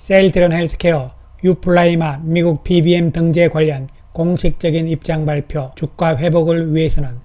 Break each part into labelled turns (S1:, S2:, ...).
S1: 셀트리온 헬스케어, 유플라이마 미국 PBM 등재 관련 공식적인 입장 발표. 주가 회복을 위해서는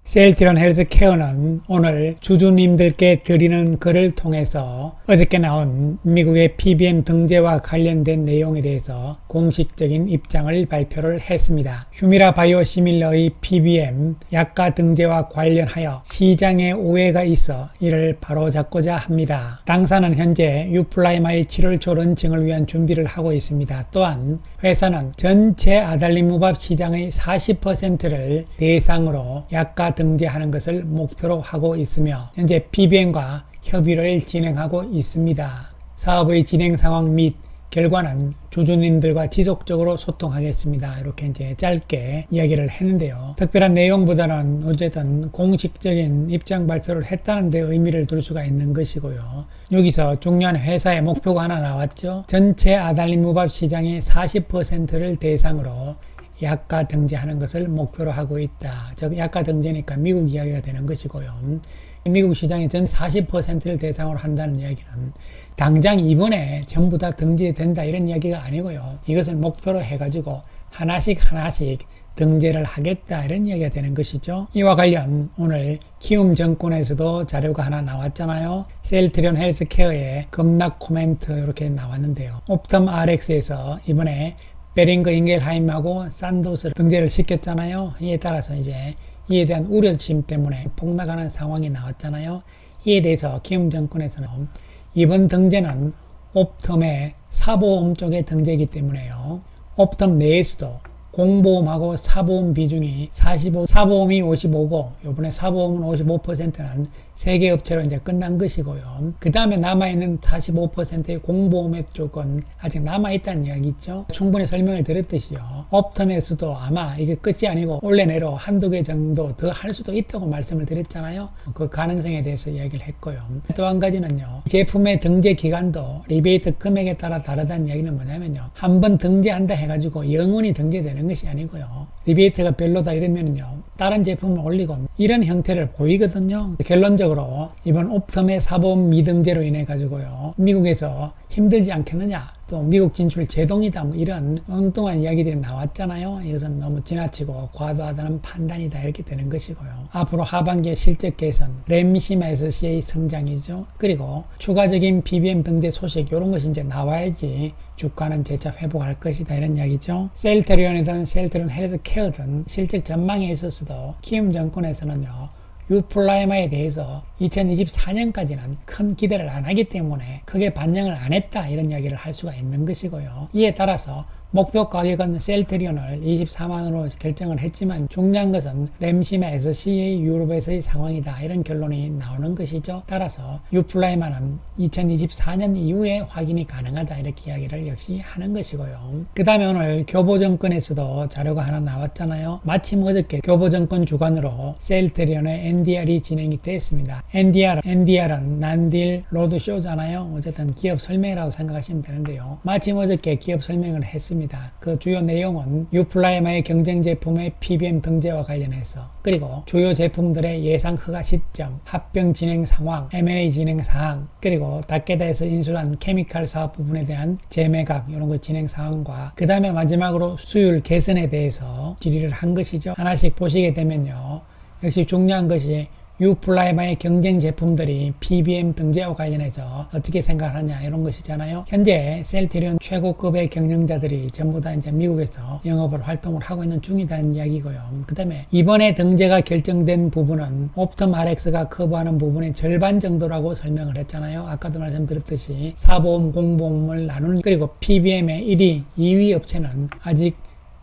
S1: 셀트리온 헬스케어는 오늘 주주님들께 드리는 글을 통해서 어저께 나온 미국의 PBM 등재와 관련된 내용에 대해서 공식적인 입장을 발표를 했습니다. 휴미라 바이오시밀러의 PBM 약가 등재와 관련하여 시장에 오해가 있어 이를 바로잡고자 합니다. 당사는 현재 유플라이마의 7월 초 런칭을 위한 준비를 하고 있습니다. 또한 회사는 전체 아달리무밥 시장의 40%를 대상으로 약가 등재하는 것을 목표로 하고 있으며 현재 PBM과 협의를 진행하고 있습니다. 사업의 진행 상황 및 결과는 주주님들과 지속적으로 소통하겠습니다. 이렇게 이제 짧게 이야기를 했는데요. 특별한 내용보다는 어쨌든 공식적인 입장 발표를 했다는 데 의미를 둘 수가 있는 것이고요. 여기서 중요한 회사의 목표가 하나 나왔죠. 전체 아달리무밥 시장의 40%를 대상으로 약가 등재하는 것을 목표로 하고 있다. 즉 약가 등재니까 미국 이야기가 되는 것이고요. 미국 시장의 전 40%를 대상으로 한다는 이야기는 당장 이번에 전부 다 등재된다 이런 이야기가 아니고요. 이것을 목표로 해가지고 하나씩 등재를 하겠다 이런 이야기가 되는 것이죠. 이와 관련 오늘 키움증권에서도 자료가 하나 나왔잖아요. 셀트리온 헬스케어의 급락 코멘트 이렇게 나왔는데요. 옵텀 RX에서 이번에 베링거 잉겔하임하고 산도스를 등재를 시켰잖아요. 이에 따라서 이제 이에 대한 우려심 때문에 폭락하는 상황이 나왔잖아요. 이에 대해서 키움증권에서는 이번 등재는 옵텀의 사보험 쪽의 등재이기 때문에요. 옵텀 내에서도 공보험하고 사보험 비중이 45, 사보험이 55고 요번에 사보험은 55%는 3개 업체로 이제 끝난 것이고요. 그 다음에 남아있는 45%의 공보험의 쪽은 아직 남아있다는 이야기 있죠. 충분히 설명을 드렸듯이요. 옵텀에서도 아마 이게 끝이 아니고 올해내로 한두 개 정도 더 할 수도 있다고 말씀을 드렸잖아요. 그 가능성에 대해서 이야기를 했고요. 또 한 가지는요. 제품의 등재 기간도 리베이트 금액에 따라 다르다는 이야기는 뭐냐면요. 한번 등재한다 해가지고 영원히 등재되는 것이 아니고요. 리베이트가 별로다 이러면요. 다른 제품을 올리고 이런 형태를 보이거든요. 결론적으로 이번 옵텀의 사보험 미등재로 인해 가지고요. 미국에서 힘들지 않겠느냐. 또 미국 진출 제동이다. 뭐 이런 엉뚱한 이야기들이 나왔잖아요. 이것은 너무 지나치고 과도하다는 판단이다. 이렇게 되는 것이고요. 앞으로 하반기의 실적 개선, 램시마 SC의 성장이죠. 그리고 추가적인 PBM 등재 소식 이런 것이 이제 나와야지 주가는 재차 회복할 것이다 이런 이야기죠. 셀트리온이든 셀트리온 헬스케어든 실적 전망에 있어서도 키움증권에서는요. 유플라이마에 대해서 2024년까지는 큰 기대를 안 하기 때문에 크게 반영을 안 했다 이런 이야기를 할 수가 있는 것이고요. 이에 따라서 목표 가격은 셀트리온을 24만원으로 결정을 했지만 중요한 것은 램시마 SC의 유럽에서의 상황이다 이런 결론이 나오는 것이죠. 따라서 유플라이마는 2024년 이후에 확인이 가능하다 이렇게 이야기를 역시 하는 것이고요. 그 다음에 오늘 교보증권에서도 자료가 하나 나왔잖아요. 마침 어저께 교보증권 주관으로 셀트리온의 NDR이 진행이 됐습니다. NDR은 난딜 로드쇼잖아요. 어쨌든 기업 설명이라고 생각하시면 되는데요. 마침 어저께 기업 설명을 했습니다. 그 주요 내용은 유플라이마의 경쟁 제품의 PBM 등재와 관련해서 그리고 주요 제품들의 예상 허가 시점, 합병 진행 상황, M&A 진행 사항 그리고 다케다에서 인수한 케미칼 사업 부분에 대한 재매각 이런 거 진행 상황과 그 다음에 마지막으로 수율 개선에 대해서 질의를 한 것이죠. 하나씩 보시게 되면요. 역시 중요한 것이 유플라이마의 경쟁 제품들이 PBM 등재와 관련해서 어떻게 생각하느냐 이런 것이잖아요. 현재 셀트리온 최고급의 경영자들이 전부 다 이제 미국에서 영업을 활동을 하고 있는 중이라는 이야기고요. 그 다음에 이번에 등재가 결정된 부분은 옵텀 RX가 커버하는 부분의 절반 정도라고 설명을 했잖아요. 아까도 말씀드렸듯이 사보험, 공보험을 나누는 그리고 PBM의 1위, 2위 업체는 아직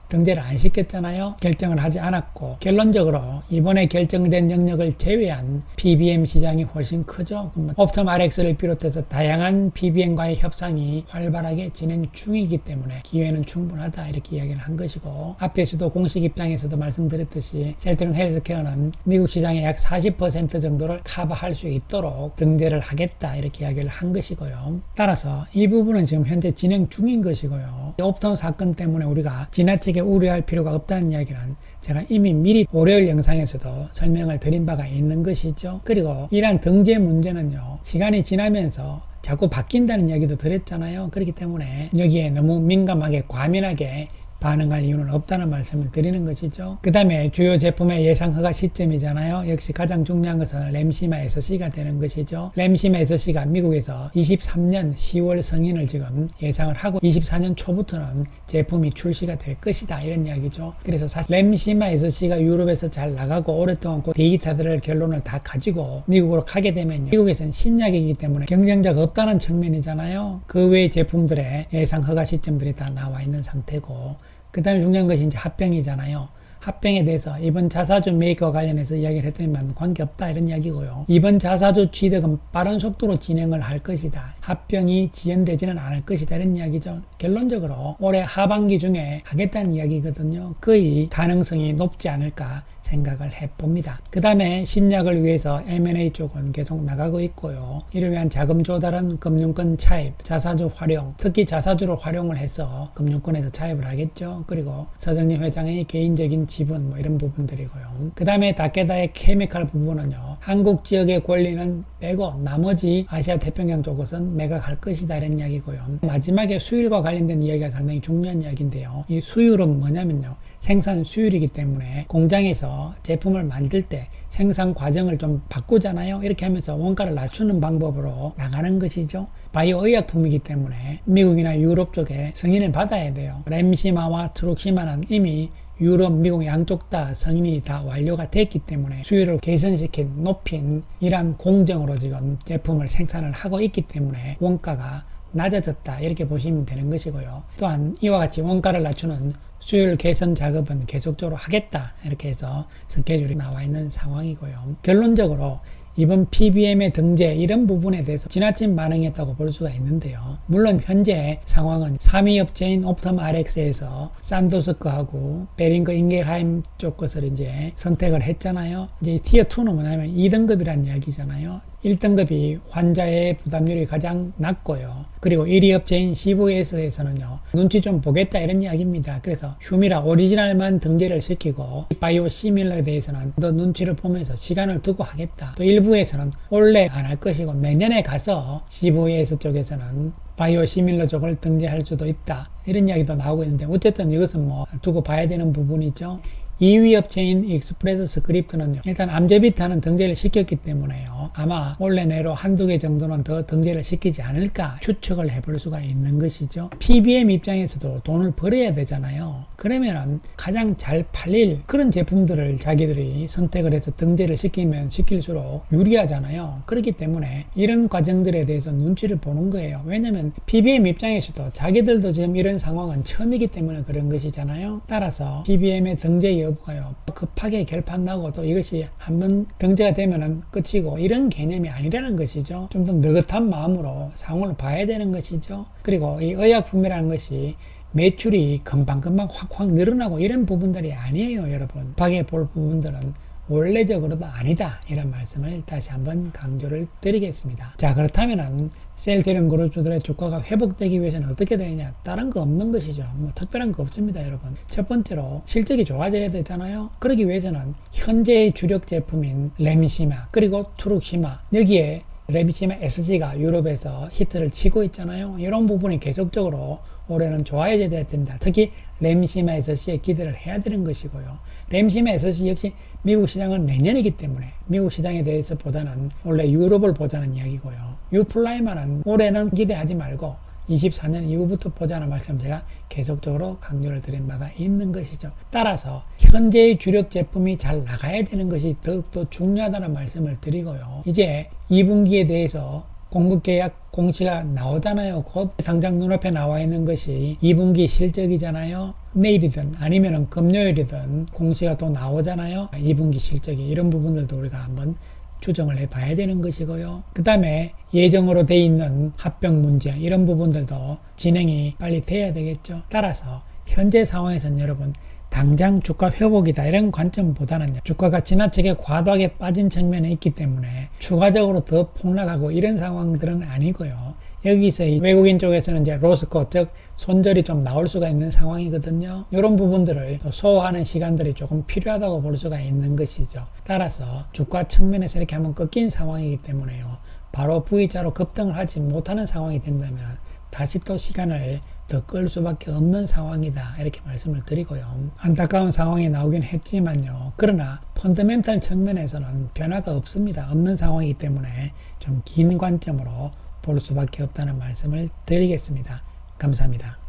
S1: 등재를 안 시켰잖아요. 결정을 하지 않았고 결론적으로 이번에 결정된 영역을 제외한 PBM 시장이 훨씬 크죠. 옵텀 RX를 비롯해서 다양한 PBM과의 협상이 활발하게 진행 중이기 때문에 기회는 충분하다 이렇게 이야기를 한 것이고 앞에서도 공식 입장에서도 말씀드렸듯이 셀트리온 헬스케어는 미국 시장의 약 40% 정도를 커버할 수 있도록 등재를 하겠다 이렇게 이야기를 한 것이고요. 따라서 이 부분은 지금 현재 진행 중인 것이고요. 옵텀 사건 때문에 우리가 지나치게 우려할 필요가 없다는 이야기는 제가 이미 미리 월요일 영상에서도 설명을 드린 바가 있는 것이죠. 그리고 이러한 등재 문제는요, 시간이 지나면서 자꾸 바뀐다는 이야기도 드렸잖아요. 그렇기 때문에 여기에 너무 민감하게 과민하게 반응할 이유는 없다는 말씀을 드리는 것이죠. 그 다음에 주요 제품의 예상 허가 시점이잖아요. 역시 가장 중요한 것은 램시마 SC가 되는 것이죠. 램시마 SC가 미국에서 23년 10월 승인을 지금 예상을 하고 24년 초부터는 제품이 출시가 될 것이다, 이런 이야기죠. 그래서 사실 램시마 SC가 유럽에서 잘 나가고 오랫동안 그 데이터들을 결론을 다 가지고 미국으로 가게 되면 미국에서는 신약이기 때문에 경쟁자가 없다는 측면이잖아요. 그 외의 제품들의 예상 허가 시점들이 다 나와 있는 상태고, 그 다음에 중요한 것이 이제 합병이잖아요. 합병에 대해서 이번 자사주 메이커와 관련해서 이야기를 했더니만 관계없다, 이런 이야기고요. 이번 자사주 취득은 빠른 속도로 진행을 할 것이다. 합병이 지연되지는 않을 것이다, 이런 이야기죠. 결론적으로 올해 하반기 중에 하겠다는 이야기거든요. 거의 가능성이 높지 않을까 생각을 해봅니다. 그 다음에 신약을 위해서 M&A 쪽은 계속 나가고 있고요. 이를 위한 자금 조달은 금융권 차입, 자사주 활용, 특히 자사주로 활용을 해서 금융권에서 차입을 하겠죠. 그리고 서정리 회장의 개인적인 지분 이런 부분들이고요. 그 다음에 다케다의 케미칼 부분은요, 한국 지역의 권리는 빼고 나머지 아시아 태평양 쪽은 매각할 것이다, 이런 이야기고요. 마지막에 수율과 관련된 이야기가 상당히 중요한 이야기인데요. 이 수율은 뭐냐면요, 생산 수율이기 때문에 공장에서 제품을 만들 때 생산 과정을 좀 바꾸잖아요. 이렇게 하면서 원가를 낮추는 방법으로 나가는 것이죠. 바이오 의약품이기 때문에 미국이나 유럽 쪽에 승인을 받아야 돼요. 램시마와 트룩시마는 이미 유럽, 미국 양쪽 다 승인이 다 완료가 됐기 때문에 수율을 개선시킨, 높인 이러한 공정으로 지금 제품을 생산을 하고 있기 때문에 원가가 낮아졌다, 이렇게 보시면 되는 것이고요. 또한 이와 같이 원가를 낮추는 수율 개선 작업은 계속적으로 하겠다, 이렇게 해서 스케줄이 나와 있는 상황이고요. 결론적으로 이번 PBM의 등재 이런 부분에 대해서 지나친 반응이었다고 볼 수가 있는데요. 물론 현재 상황은 3위 업체인 옵텀 RX에서 산도스 거하고 베링거 인겔하임 쪽 것을 이제 선택을 했잖아요. 이제 티어 2는 뭐냐면 2등급이라는 이야기잖아요. 1등급이 환자의 부담률이 가장 낮고요. 그리고 1위 업체인 CVS에서는요, 눈치 좀 보겠다, 이런 이야기입니다. 그래서 휴미라 오리지널만 등재를 시키고 바이오 시밀러에 대해서는 더 눈치를 보면서 시간을 두고 하겠다. 또 일부에서는 올해 안 할 것이고 내년에 가서 CVS 쪽에서는 바이오 시밀러 쪽을 등재할 수도 있다, 이런 이야기도 나오고 있는데 어쨌든 이것은 뭐 두고 봐야 되는 부분이죠. 2위 업체인 익스프레스 스크립트는요, 일단 암제비타는 등재를 시켰기 때문에요, 아마 올해 내로 한두 개 정도는 더 등재를 시키지 않을까 추측을 해볼 수가 있는 것이죠. PBM 입장에서도 돈을 벌어야 되잖아요. 그러면은 가장 잘 팔릴 그런 제품들을 자기들이 선택을 해서 등재를 시키면 시킬수록 유리하잖아요. 그렇기 때문에 이런 과정들에 대해서 눈치를 보는 거예요. 왜냐면 PBM 입장에서도 자기들도 지금 이런 상황은 처음이기 때문에 그런 것이잖아요. 따라서 PBM의 등재 여부가요, 급하게 결판 나고 또 이것이 한번 등재가 되면은 끝이고 이런 개념이 아니라는 것이죠. 좀 더 느긋한 마음으로 상황을 봐야 되는 것이죠. 그리고 이 의약품이라는 것이 매출이 금방금방 확확 늘어나고 이런 부분들이 아니에요, 여러분. 급하게 볼 부분들은 원래적으로도 아니다, 이런 말씀을 다시 한번 강조를 드리겠습니다. 자, 그렇다면은 셀트리온 그룹주들의 주가가 회복되기 위해서는 어떻게 되느냐? 다른 거 없는 것이죠. 뭐 특별한 거 없습니다, 여러분. 첫 번째로 실적이 좋아져야 되잖아요. 그러기 위해서는 현재의 주력 제품인 램시마 그리고 트룩시마, 여기에 램시마 SG가 유럽에서 히트를 치고 있잖아요. 이런 부분이 계속적으로 올해는 좋아져야 된다. 특히 램시마 SC에 기대를 해야 되는 것이고요. 램시마 SC 역시 미국 시장은 내년이기 때문에 미국 시장에 대해서 보다는 원래 유럽을 보자는 이야기고요. 유플라이마는 올해는 기대하지 말고 24년 이후부터 보자는 말씀 제가 계속적으로 강조를 드린 바가 있는 것이죠. 따라서 현재의 주력 제품이 잘 나가야 되는 것이 더욱더 중요하다는 말씀을 드리고요. 이제 2분기에 대해서 공급계약 공시가 나오잖아요. 곧 당장 눈앞에 나와 있는 것이 2분기 실적이잖아요. 내일이든 아니면 금요일이든 공시가 또 나오잖아요. 2분기 실적이, 이런 부분들도 우리가 한번 추정을 해봐야 되는 것이고요. 그 다음에 예정으로 돼 있는 합병 문제, 이런 부분들도 진행이 빨리 돼야 되겠죠. 따라서 현재 상황에서는 여러분 당장 주가 회복이다 이런 관점보다는 주가가 지나치게 과도하게 빠진 측면에 있기 때문에 추가적으로 더 폭락하고 이런 상황들은 아니고요. 여기서 이 외국인 쪽에서는 이제 로스코, 즉 손절이 좀 나올 수가 있는 상황이거든요. 이런 부분들을 소화하는 시간들이 조금 필요하다고 볼 수가 있는 것이죠. 따라서 주가 측면에서 이렇게 한번 꺾인 상황이기 때문에요. 바로 V자로 급등을 하지 못하는 상황이 된다면 다시 또 시간을 더 끌 수밖에 없는 상황이다, 이렇게 말씀을 드리고요. 안타까운 상황이 나오긴 했지만요. 그러나 펀더멘탈 측면에서는 변화가 없습니다. 없는 상황이기 때문에 좀 긴 관점으로 볼 수밖에 없다는 말씀을 드리겠습니다. 감사합니다.